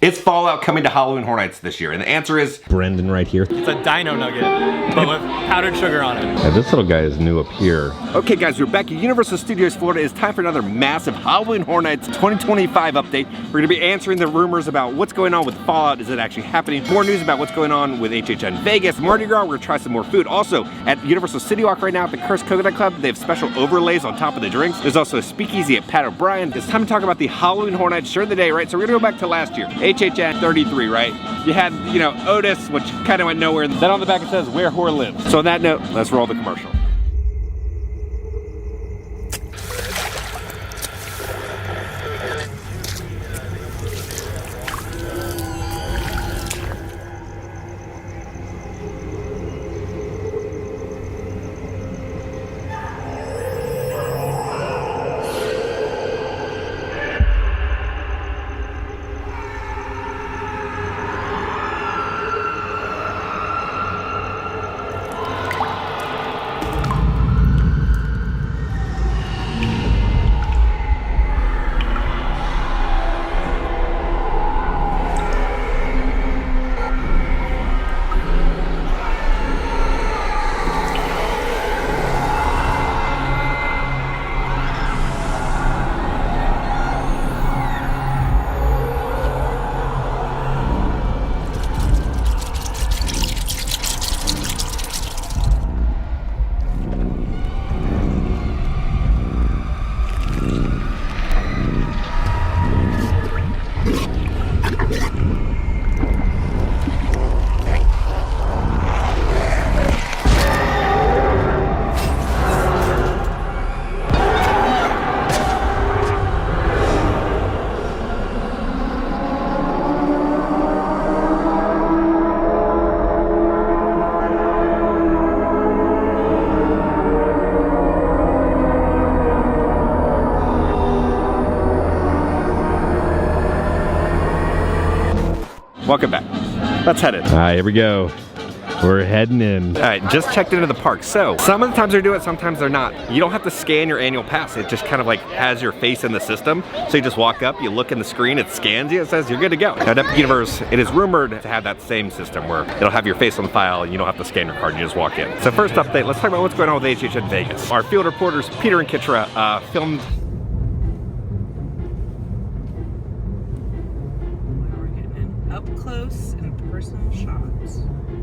Is Fallout coming to Halloween Horror Nights this year? And the answer is Brendan right here. It's a dino nugget, but with powdered sugar on it. Yeah, this little guy is new up here. Okay guys, we're back at Universal Studios Florida. It's time for another massive Halloween Horror Nights 2025 update. We're gonna be answering the rumors about what's going on with Fallout. Is it actually happening? More news about what's going on with HHN Vegas. Mardi Gras, we're gonna try some more food. Also, at Universal Citywalk right now at the Cursed Coconut Club, they have special overlays on top of the drinks. There's also a speakeasy at Pat O'Brien. It's time to talk about the Halloween Horror Nights during the day, right? So we're gonna go back to last year. HHN 33, right? You had, you know, Otis, which kind of went nowhere. Then on the back it says, where horror lives. So on that note, let's roll the commercial. Welcome back. Let's head in. All right, here we go. We're heading in. All right, just checked into the park. So some of the times they're doing it, sometimes they're not. You don't have to scan your annual pass. It just kind of like has your face in the system. So you just walk up, you look in the screen, it scans you, it says you're good to go. Now at Epic Universe, it is rumored to have that same system where it'll have your face on the file and you don't have to scan your card, you just walk in. So first update, let's talk about what's going on with HHN Vegas. Our field reporters, Peter and Kitra, filmed up close and personal shots.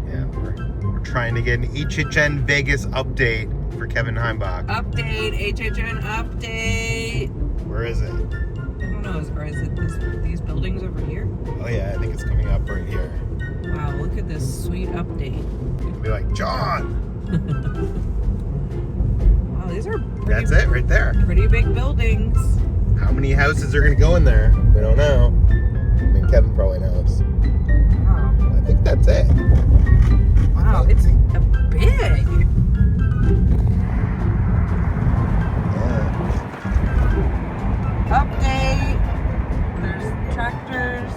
Yeah, we're trying to get an HHN Vegas update for Kevin Heimbach. Update, HHN update. Where is it? I don't know, or is it these buildings over here? Oh yeah, I think it's coming up right here. Wow, look at this sweet update. It'll be like, John! Wow, these are pretty, That's it, right there. pretty big buildings. How many houses are gonna go in there? We don't know. I mean, Kevin probably knows. Wow, I think that's it. wow, it's big. Yeah. Update. There's tractors.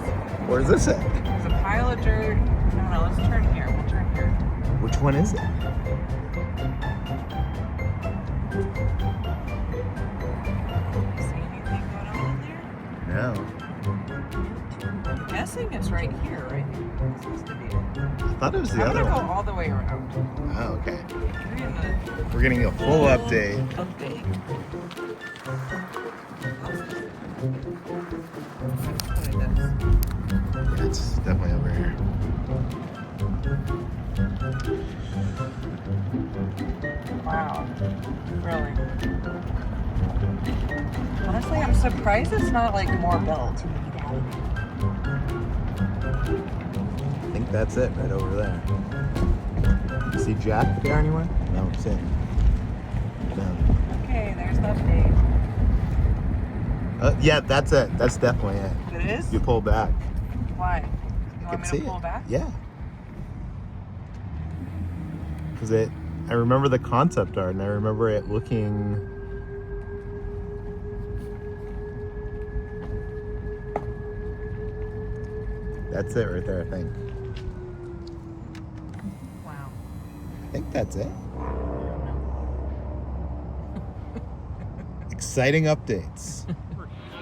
Where's this at? There's a pile of dirt. No, let's turn here. We'll turn here. Which one is it? See anything going on in there? No. I'm guessing it's right here, right? It's supposed to be it. I thought it was the I'm other gonna go one. all the way around. Oh, okay. We're gonna We're getting a full update. update. It's definitely over here. Wow. Really. Honestly, I'm surprised it's not like more built. I think that's it right over there. You see Jack there anywhere? No, it's it. No. Okay, there's the update. Yeah, that's it. That's definitely it. It is? You pull back. Why? You You want can me see to pull it. back? Yeah. Because I remember the concept art and I remember it looking. That's it right there, I think. Wow. I think that's it. Exciting updates.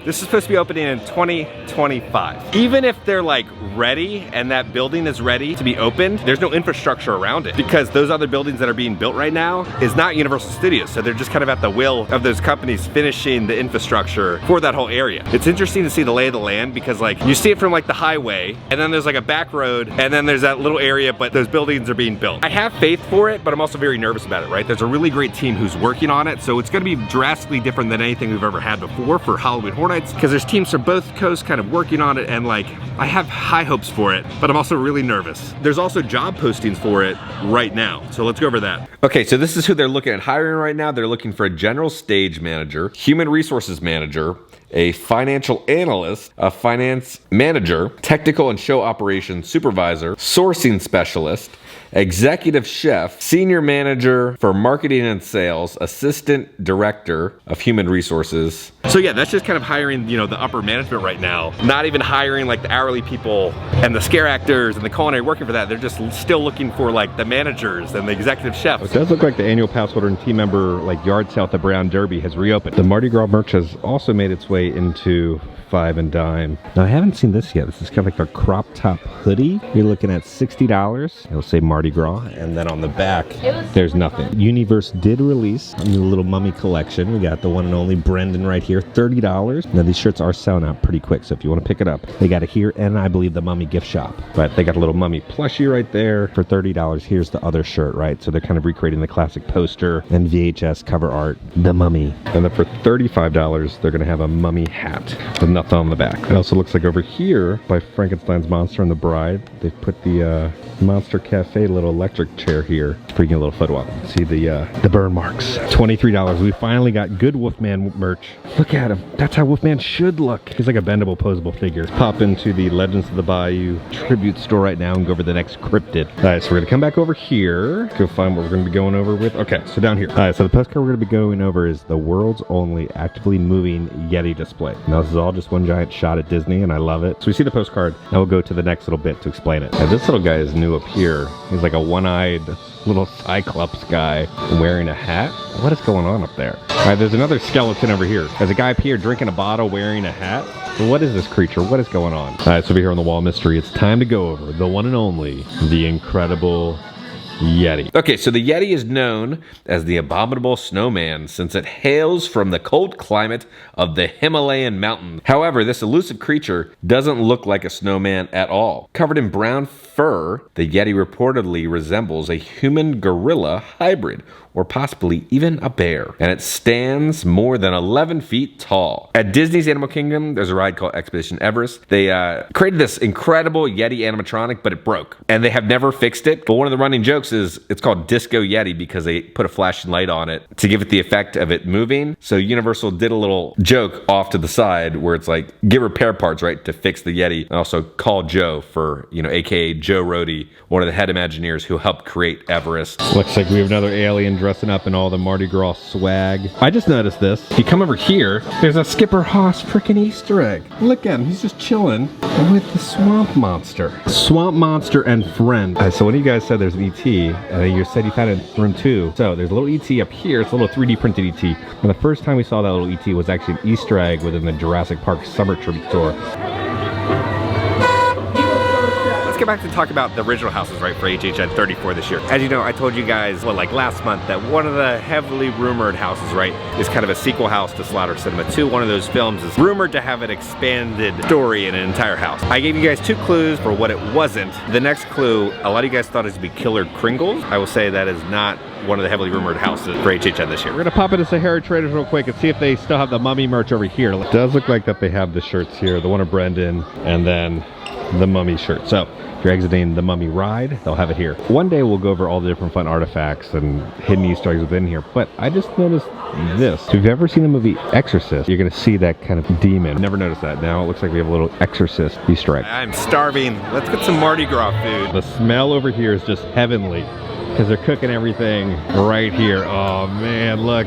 This is supposed to be opening in 2025. Even if they're like ready and that building is ready to be opened, there's no infrastructure around it because those other buildings that are being built right now is not Universal Studios. So they're just kind of at the will of those companies finishing the infrastructure for that whole area. It's interesting to see the lay of the land because like you see it from like the highway and then there's like a back road and then there's that little area, but those buildings are being built. I have faith for it, but I'm also very nervous about it, right? There's a really great team who's working on it. So it's gonna be drastically different than anything we've ever had before for Halloween Horror Nights because there's teams from both coasts kind of working on it and like I have high hopes for it, but I'm also really nervous. There's also job postings for it right now. So let's go over that. Okay, so this is who they're looking at hiring right now. They're looking for a general stage manager, human resources manager, a financial analyst, a finance manager, technical and show operations supervisor, sourcing specialist, executive chef, senior manager for marketing and sales, assistant director of human resources. So yeah, that's just kind of hiring, you know, the upper management right now. Not even hiring like the hourly people and the scare actors and the culinary working for that. They're just still looking for like the managers and the executive chefs. It does look like the annual pass holder and team member like yard sale at the Brown Derby has reopened. The Mardi Gras merch has also made its way into Five and Dime. Now I haven't seen this yet. This is kind of like a crop top hoodie. You're looking at $60. It'll say Mardi Gras, and then on the back, there's nothing. Universe did release a new little mummy collection. We got the one and only Brendan right here, $30. Now these shirts are selling out pretty quick, so if you want to pick it up, they got it here and I believe the Mummy gift shop. But they got a little mummy plushie right there for $30. Here's the other shirt, right? So they're kind of recreating the classic poster and VHS cover art, the Mummy. And then for $35, they're gonna have a mummy hat with nothing on the back. It also looks like over here by Frankenstein's Monster and the Bride, they've put the Monster Cafe little electric chair here. It's bringing a little photo up. See the burn marks. $23. We finally got good Wolfman merch. Look at him. That's how Wolfman should look. He's like a bendable, posable figure. Pop into the Legends of the Bayou tribute store right now and go over the next cryptid. All right, so we're gonna come back over here. Go find what we're gonna be going over with. Okay, so down here. All right, so the postcard we're gonna be going over is the world's only actively moving Yeti display. Now this is all just one giant shot at Disney and I love it. So we see the postcard. Now we'll go to the next little bit to explain it. Now this little guy is new up here. He's like a one-eyed little Cyclops guy wearing a hat. What is going on up there? All right, there's another skeleton over here. There's a guy up here drinking a bottle wearing a hat. So what is this creature? What is going on? All right, so over here on the wall mystery, it's time to go over the one and only, the incredible Yeti. Okay, so the Yeti is known as the abominable snowman since it hails from the cold climate of the Himalayan mountains. However, this elusive creature doesn't look like a snowman at all. Covered in brown fur, the Yeti reportedly resembles a human gorilla hybrid, or possibly even a bear. And it stands more than 11 feet tall. At Disney's Animal Kingdom, there's a ride called Expedition Everest. They created this incredible Yeti animatronic, but it broke. And they have never fixed it. But one of the running jokes is it's called Disco Yeti because they put a flashing light on it to give it the effect of it moving. So Universal did a little joke off to the side where it's like, get repair parts, right, to fix the Yeti. And also call Joe for, you know, AKA Joe Rohde, one of the head Imagineers who helped create Everest. Looks like we have another alien dressing up in all the Mardi Gras swag. I just noticed this. If you come over here, there's a Skipper Haas freaking Easter egg. Look at him, he's just chilling with the Swamp Monster. Swamp Monster and friend. So when you guys said there's an ET, you said you found it in room 2. So there's a little ET up here, it's a little 3D printed ET. And the first time we saw that little ET was actually an Easter egg within the Jurassic Park Summer Tribute Tour. Let's get back to talk about the original houses, right, for HHN 34 this year. As you know, I told you guys, well, like last month, that one of the heavily rumored houses, right, is kind of a sequel house to Slaughter Cinema 2. One of those films is rumored to have an expanded story in an entire house. I gave you guys 2 clues for what it wasn't. The next clue, a lot of you guys thought it would be Killer Kringles. I will say that is not one of the heavily rumored houses for HHN this year. We're gonna pop into Sahara Traders real quick and see if they still have the Mummy merch over here. It does look like that they have the shirts here, the one of Brendan and then the Mummy shirt. So if you're exiting the Mummy ride, they'll have it here. One day we'll go over all the different fun artifacts and hidden Easter eggs within here, but I just noticed this. If you've ever seen the movie Exorcist, you're gonna see that kind of demon. Never noticed that. Now it looks like we have a little Exorcist Easter egg. I'm starving. Let's get some Mardi Gras food. The smell over here is just heavenly because they're cooking everything right here. Oh man, look.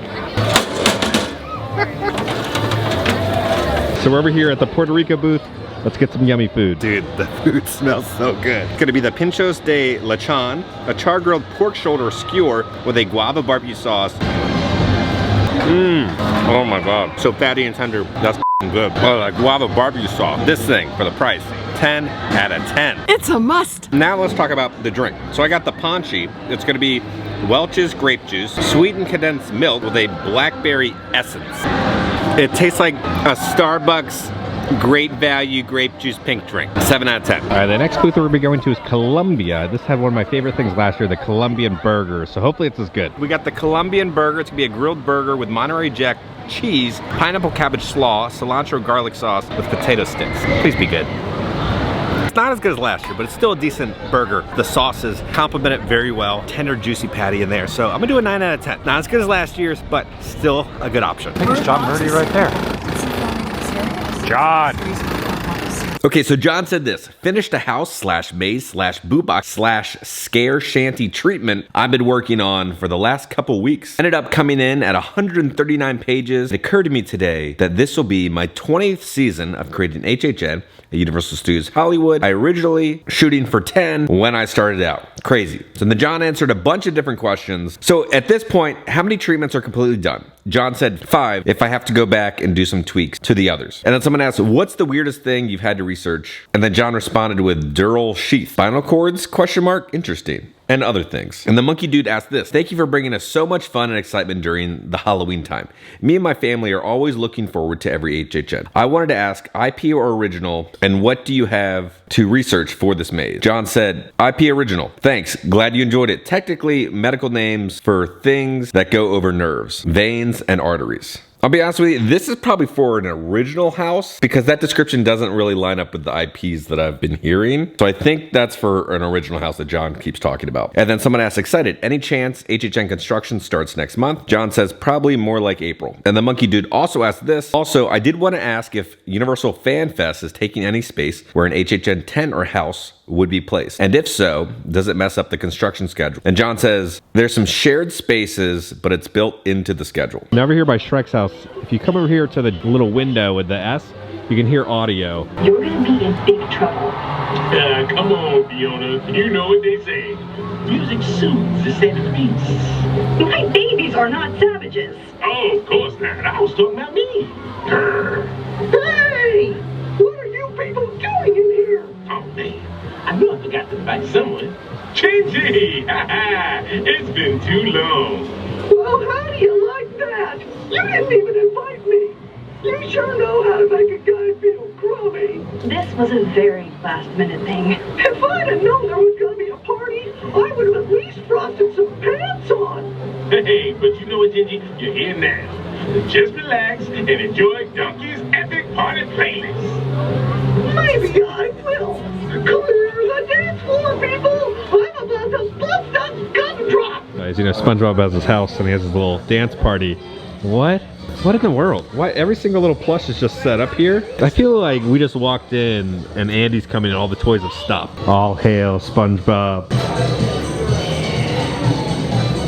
So we're over here at the Puerto Rico booth. Let's get some yummy food. Dude, the food smells so good. It's gonna be the Pinchos de Lechon, a char-grilled pork shoulder skewer with a guava barbecue sauce. Oh my God, so fatty and tender. That's good. Oh, like guava barbecue sauce. This thing for the price, 10 out of 10. It's a must. Now let's talk about the drink. So I got the Ponchi. It's gonna be Welch's grape juice, sweetened condensed milk with a blackberry essence. It tastes like a Starbucks great value grape juice pink drink. 7 out of 10. All right, the next booth we're gonna be going to is Columbia. This had one of my favorite things last year, the Colombian burger. So hopefully it's as good. We got the Colombian burger. It's gonna be a grilled burger with Monterey Jack cheese, pineapple cabbage slaw, cilantro garlic sauce with potato sticks. Please be good. It's not as good as last year, but it's still a decent burger. The sauces complement it very well. Tender, juicy patty in there. So I'm gonna do a 9 out of 10. Not as good as last year's, but still a good option. I think it's John Murdy right there. John! Okay, so John said this: finished a house slash maze slash bootbox slash scare shanty treatment I've been working on for the last couple weeks. Ended up coming in at 139 pages. It occurred to me today that this will be my 20th season of creating HHN at Universal Studios Hollywood. I originally shooting for 10 when I started out. Crazy. So then John answered a bunch of different questions. So at this point, how many treatments are completely done? John said 5 if I have to go back and do some tweaks to the others. And then someone asked, what's the weirdest thing you've had to research? And then John responded with dural sheath. Spinal cords? Question mark? Interesting. And other things. And the monkey dude asked this: thank you for bringing us so much fun and excitement during the Halloween time. Me and my family are always looking forward to every HHN. I wanted to ask, IP or original, and what do you have to research for this maze? John said, IP original. Thanks, glad you enjoyed it. Technically, medical names for things that go over nerves, veins, and arteries. I'll be honest with you, this is probably for an original house because that description doesn't really line up with the IPs that I've been hearing. So I think that's for an original house that John keeps talking about. And then someone asked, excited, any chance HHN construction starts next month? John says probably more like April. And the monkey dude also asked this. Also, I did want to ask if Universal Fan Fest is taking any space where an HHN tent or house would be placed. And if so, does it mess up the construction schedule? And John says, there's some shared spaces, but it's built into the schedule. Now over here by Shrek's house, if you come over here to the little window with the S, you can hear audio. You're gonna be in big trouble. Come on, Fiona. You know what they say. Music soothes the savage beasts. My babies are not savages. Oh, of course not. I was talking about me. Grr. Hey! What are you people doing in here? Oh, man. I know I forgot to invite someone. Chingy! It's been too long. Well, how do you like that? You didn't even invite me. You sure know how to make a guy feel crummy. This was a very last-minute thing. If I'd have known there was going to be a party, I would have at least frosted some pants on. Hey, but you know what, Gingy? You're here now. Just relax and enjoy Donkey's epic party playlist. Maybe I will. Clear the dance floor, people. I'm about to bust that gumdrop. Guys, you know, SpongeBob has his house and he has his little dance party. What? What in the world? Why every single little plush is just set up here? I feel like we just walked in and Andy's coming and all the toys have stopped. All hail SpongeBob.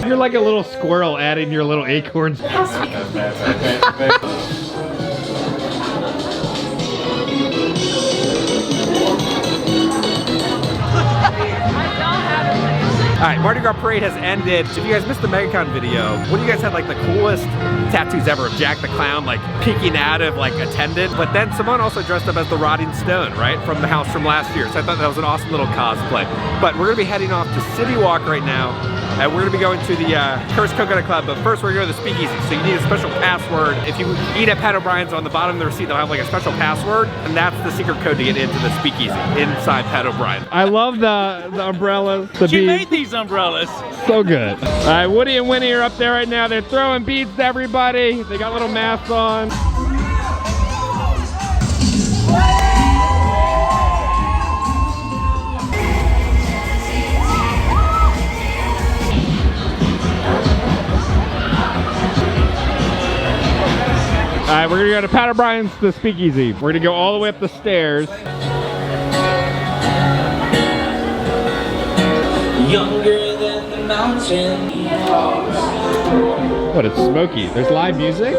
You're like a little squirrel adding your little acorns. Alright, Mardi Gras Parade has ended. If you guys missed the MegaCon video, what do you guys had like the coolest tattoos ever of Jack the Clown like peeking out of like attendant? But then Simone also dressed up as the Rotting Stone, right? From the house from last year. So I thought that was an awesome little cosplay. But we're gonna be heading off to Citywalk right now. And we're gonna be going to the Cursed Coconut Club, but first we're gonna go to the Speakeasy. So you need a special password. If you eat at Pat O'Brien's, on the bottom of the receipt, they'll have like a special password, and that's the secret code to get into the Speakeasy inside Pat O'Brien. I love the umbrellas, the She beads. made these umbrellas. So good. All right, Woody and Winnie are up there right now. They're throwing beads to everybody. They got little masks on. All right, we're gonna go to Pat O'Brien's, the Speakeasy. We're gonna go all the way up the stairs. Younger than the mountain. What, it's smoky. There's live music?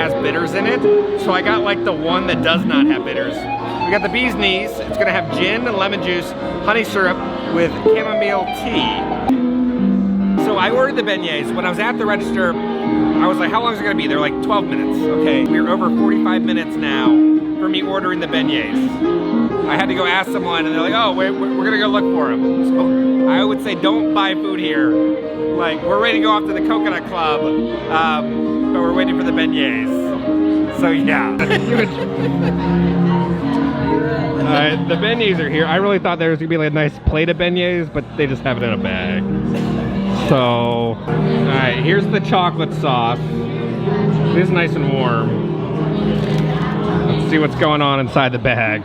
has bitters in it. So I got like the one that does not have bitters. We got the bee's knees. It's gonna have gin, lemon juice, honey syrup with chamomile tea. So I ordered the beignets. When I was at the register, I was like, how long is it gonna be? They're like 12 minutes. Okay, we're over 45 minutes now for me ordering the beignets. I had to go ask someone and they're like, oh, we're gonna go look for them. So I would say don't buy food here. Like, we're ready to go off to the Coconut Club, but we're waiting for the beignets. So yeah. Alright, the beignets are here. I really thought there was gonna be like a nice plate of beignets, but they just have it in a bag. So, alright, here's the chocolate sauce. It is nice and warm. Let's see what's going on inside the bag.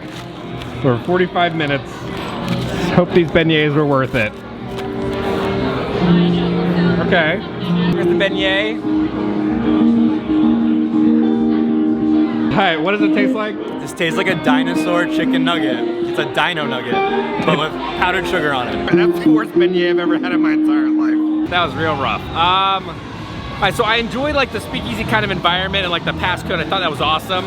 For 45 minutes. Hope these beignets were worth it. Okay. Here's the beignet. Alright, what does it taste like? This tastes like a dinosaur chicken nugget. It's a dino nugget, but with powdered sugar on it. That's the worst beignet I've ever had in my entire life. That was real rough. Alright, so I enjoyed like the speakeasy kind of environment and like the passcode. I thought that was awesome.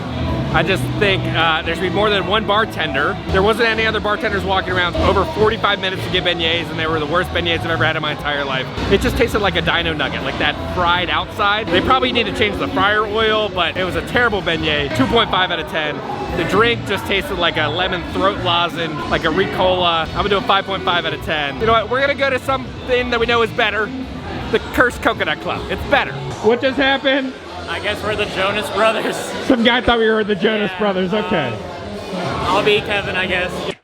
I just think there should be more than one bartender. There wasn't any other bartenders walking around. Over 45 minutes to get beignets, and they were the worst beignets I've ever had in my entire life. It just tasted like a dino nugget, like that fried outside. They probably need to change the fryer oil, but it was a terrible beignet. 2.5 out of 10. The drink just tasted like a lemon throat lozenge, like a Ricola. I'm gonna do a 5.5 out of 10. You know what, we're gonna go to something that we know is better. The Cursed Coconut Club, it's better. What just happened? I guess we're the Jonas Brothers. Some guy thought we were the Jonas Brothers, okay. I'll be Kevin, I guess.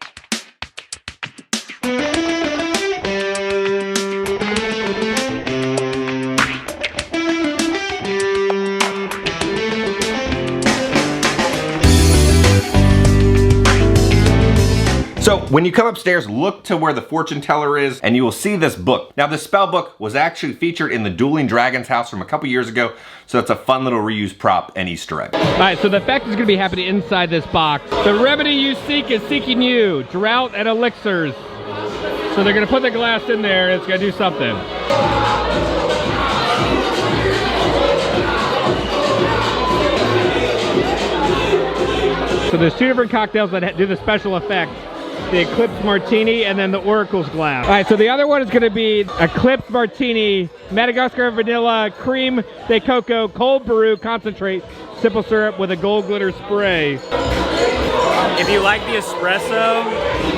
So when you come upstairs, look to where the fortune teller is and you will see this book. Now this spell book was actually featured in the Dueling Dragons house from a couple years ago, so it's a fun little reused prop and Easter egg. All right, so the effect is gonna be happening inside this box. The remedy you seek is seeking you, drought and elixirs. So they're gonna put the glass in there and it's gonna do something. So there's two different cocktails that do the special effect. The Eclipse Martini and then the Oracle's Glass. All right, so the other one is gonna be Eclipse Martini, Madagascar Vanilla, Cream de Coco, Cold Brew Concentrate, Simple Syrup with a Gold Glitter Spray. If you like the espresso,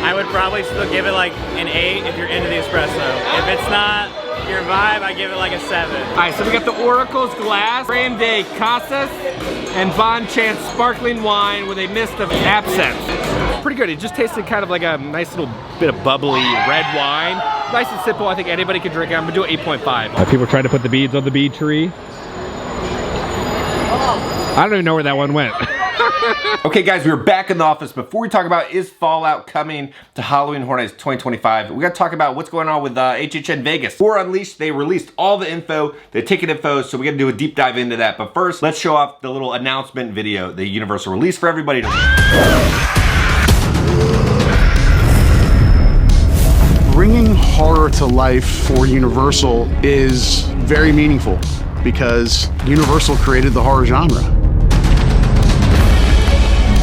I would probably still give it like an 8 if you're into the espresso. If it's not your vibe, I give it like a 7. All right, so we got the Oracle's Glass, Creme de Casas, and Bon Chance Sparkling Wine with a mist of absinthe. Pretty good. It just tasted kind of like a nice little bit of bubbly red wine. Nice and simple. I think anybody can drink it. I'm gonna do an 8.5. People trying to put the beads on the bead tree. I don't even know where that one went. Okay guys, we're back in the office. Before we talk about is Fallout coming to Halloween Horror Nights 2025, we gotta talk about what's going on with HHN Vegas. Horror Unleashed, they released all the info, the ticket info, so we gotta do a deep dive into that. But first, let's show off the little announcement video that Universal released for everybody to Bringing horror to life for Universal is very meaningful because Universal created the horror genre.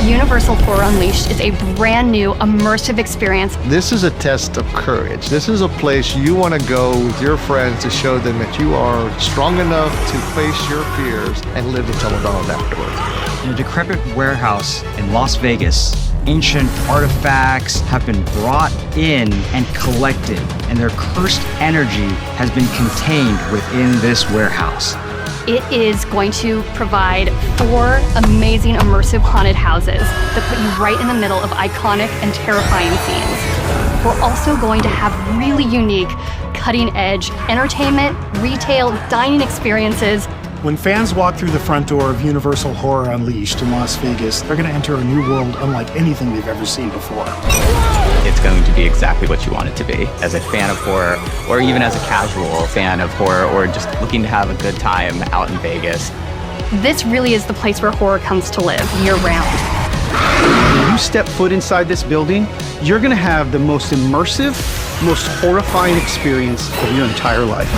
Universal Horror Unleashed is a brand new immersive experience. This is a test of courage. This is a place you want to go with your friends to show them that you are strong enough to face your fears and live to tell the dawn afterwards. In a decrepit warehouse in Las Vegas, ancient artifacts have been brought in and collected, and their cursed energy has been contained within this warehouse. It is going to provide 4 amazing immersive haunted houses that put you right in the middle of iconic and terrifying scenes. We're also going to have really unique, cutting-edge entertainment, retail, dining experiences. When fans walk through the front door of Universal Horror Unleashed in Las Vegas, they're going to enter a new world unlike anything they've ever seen before. It's going to be exactly what you want it to be. As a fan of horror, or even as a casual fan of horror, or just looking to have a good time out in Vegas. This really is the place where horror comes to live year-round. When you step foot inside this building, you're going to have the most immersive, most horrifying experience of your entire life.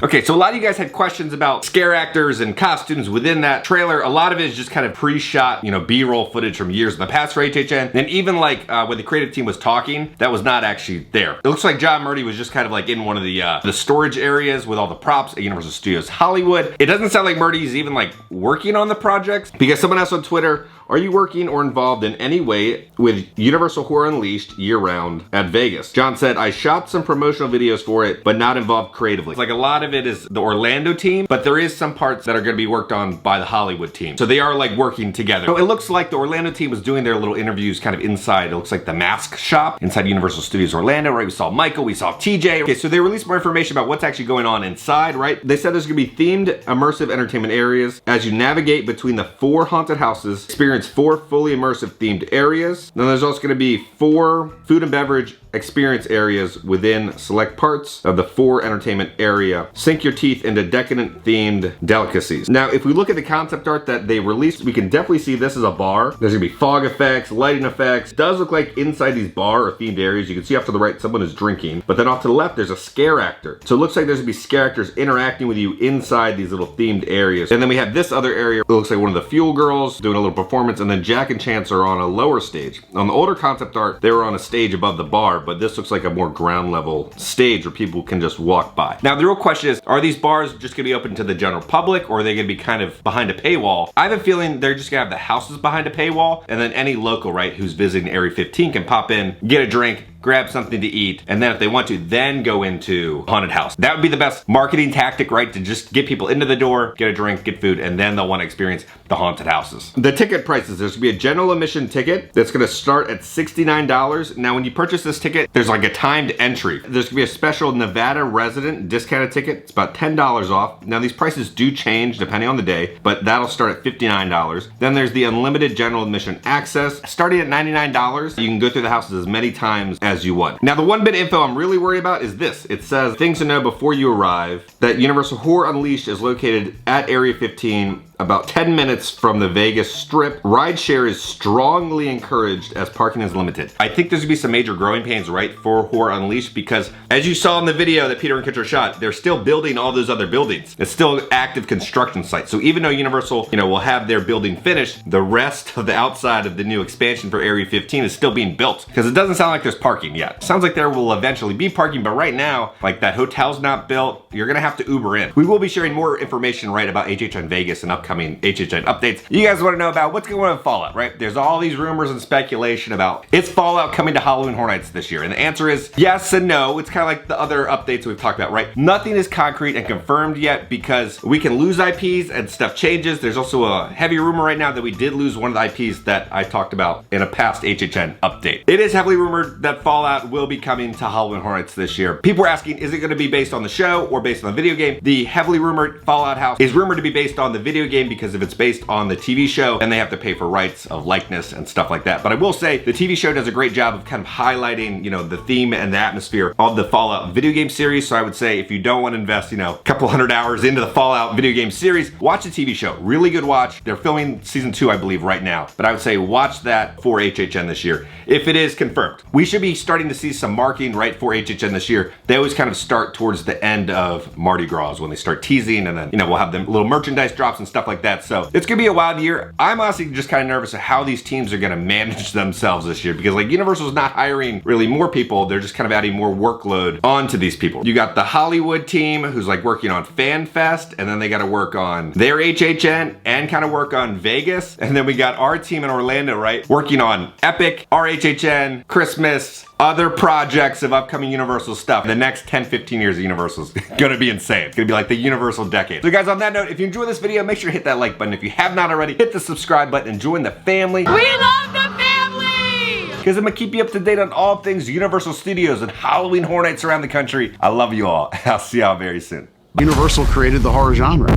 Okay, so a lot of you guys had questions about scare actors and costumes within that trailer. A lot of it is just kind of pre-shot, you know, B-roll footage from years in the past for HHN. And even like when the creative team was talking, that was not actually there. It looks like John Murdy was just kind of like in one of the storage areas with all the props at Universal Studios Hollywood. It doesn't sound like Murdy's even like working on the projects, because someone asked on Twitter, are you working or involved in any way with Universal Horror Unleashed year-round at Vegas? John said, I shot some promotional videos for it, but not involved creatively. It's like a lot of it is the Orlando team, but there is some parts that are gonna be worked on by the Hollywood team. So they are like working together. So it looks like the Orlando team was doing their little interviews kind of inside, it looks like the mask shop inside Universal Studios Orlando, right? We saw Michael, we saw TJ. Okay, so they released more information about what's actually going on inside, right? They said there's gonna be themed immersive entertainment areas. As you navigate between the 4 haunted houses, experience 4 fully immersive themed areas. Then there's also gonna be 4 food and beverage experience areas within select parts of the 4 entertainment area. Sink your teeth into decadent themed delicacies. Now, if we look at the concept art that they released, we can definitely see this is a bar. There's gonna be fog effects, lighting effects. It does look like inside these bar or themed areas, you can see off to the right, someone is drinking, but then off to the left, there's a scare actor. So it looks like there's gonna be scare actors interacting with you inside these little themed areas. And then we have this other area, it looks like one of the Fuel Girls doing a little performance, and then Jack and Chance are on a lower stage. On the older concept art, they were on a stage above the bar, but this looks like a more ground level stage where people can just walk by. Now the real question is, are these bars just gonna be open to the general public, or are they gonna be kind of behind a paywall? I have a feeling they're just gonna have the houses behind a paywall, and then any local, right, who's visiting Area 15 can pop in, get a drink, grab something to eat, and then if they want to, then go into haunted house. That would be the best marketing tactic, right? To just get people into the door, get a drink, get food, and then they'll want to experience the haunted houses. The ticket prices, there's gonna be a general admission ticket that's gonna start at $69. Now, when you purchase this ticket, there's like a timed entry. There's gonna be a special Nevada resident discounted ticket. It's about $10 off. Now, these prices do change depending on the day, but that'll start at $59. Then there's the unlimited general admission access. Starting at $99, you can go through the houses as many times as you want. Now, the one bit of info I'm really worried about is this. It says, things to know before you arrive, that Universal Horror Unleashed is located at Area 15, about 10 minutes from the Vegas Strip. Rideshare is strongly encouraged as parking is limited. I think there's gonna be some major growing pains, right, for Horror Unleashed, because as you saw in the video that Peter and Kitcher shot, they're still building all those other buildings. It's still an active construction site. So even though Universal, you know, will have their building finished, the rest of the outside of the new expansion for Area 15 is still being built, because it doesn't sound like there's parking yet. Sounds like there will eventually be parking, but right now, like, that hotel's not built. You're gonna have to Uber in. We will be sharing more information, right, about HHN Vegas and upcoming HHN updates. You guys wanna know about what's going on with Fallout, right? There's all these rumors and speculation about, is Fallout coming to Halloween Horror Nights this year? And the answer is yes and no. It's kind of like the other updates we've talked about, right? Nothing is concrete and confirmed yet, because we can lose IPs and stuff changes. There's also a heavy rumor right now that we did lose one of the IPs that I talked about in a past HHN update. It is heavily rumored that Fallout will be coming to Halloween Horror Nights this year. People were asking, is it gonna be based on the show or based on the video game? The heavily rumored Fallout house is rumored to be based on the video game, because if it's based on the TV show, then they have to pay for rights of likeness and stuff like that. But I will say the TV show does a great job of kind of highlighting, you know, the theme and the atmosphere of the Fallout video game series. So I would say if you don't want to invest, you know, a couple hundred hours into the Fallout video game series, watch the TV show. Really good watch. They're filming season 2, I believe, right now. But I would say watch that for HHN this year, if it is confirmed. We should be starting to see some marketing, right, for HHN this year. They always kind of start towards the end of Mardi Gras when they start teasing, and then, you know, we'll have them little merchandise drops and stuff like that. So it's gonna be a wild year. I'm honestly just kind of nervous of how these teams are gonna manage themselves this year, because like Universal's not hiring really more people, they're just kind of adding more workload onto these people. You got the Hollywood team who's like working on Fan Fest, and then they got to work on their HHN and kind of work on Vegas, and then we got our team in Orlando, right, working on Epic, our HHN, Christmas, other projects of upcoming Universal stuff. The next 10-15 years of Universal is gonna be insane. It's gonna be like the Universal decade. So guys, on that note, if you enjoyed this video, make sure to hit that like button. If you have not already, hit the subscribe button and join the family. We love the family! Because I'm gonna keep you up to date on all things Universal Studios and Halloween Horror Nights around the country. I love you all. I'll see y'all very soon. Universal created the horror genre.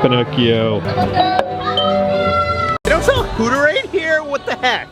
Pinocchio. You don't sell Hooter right here? What the heck?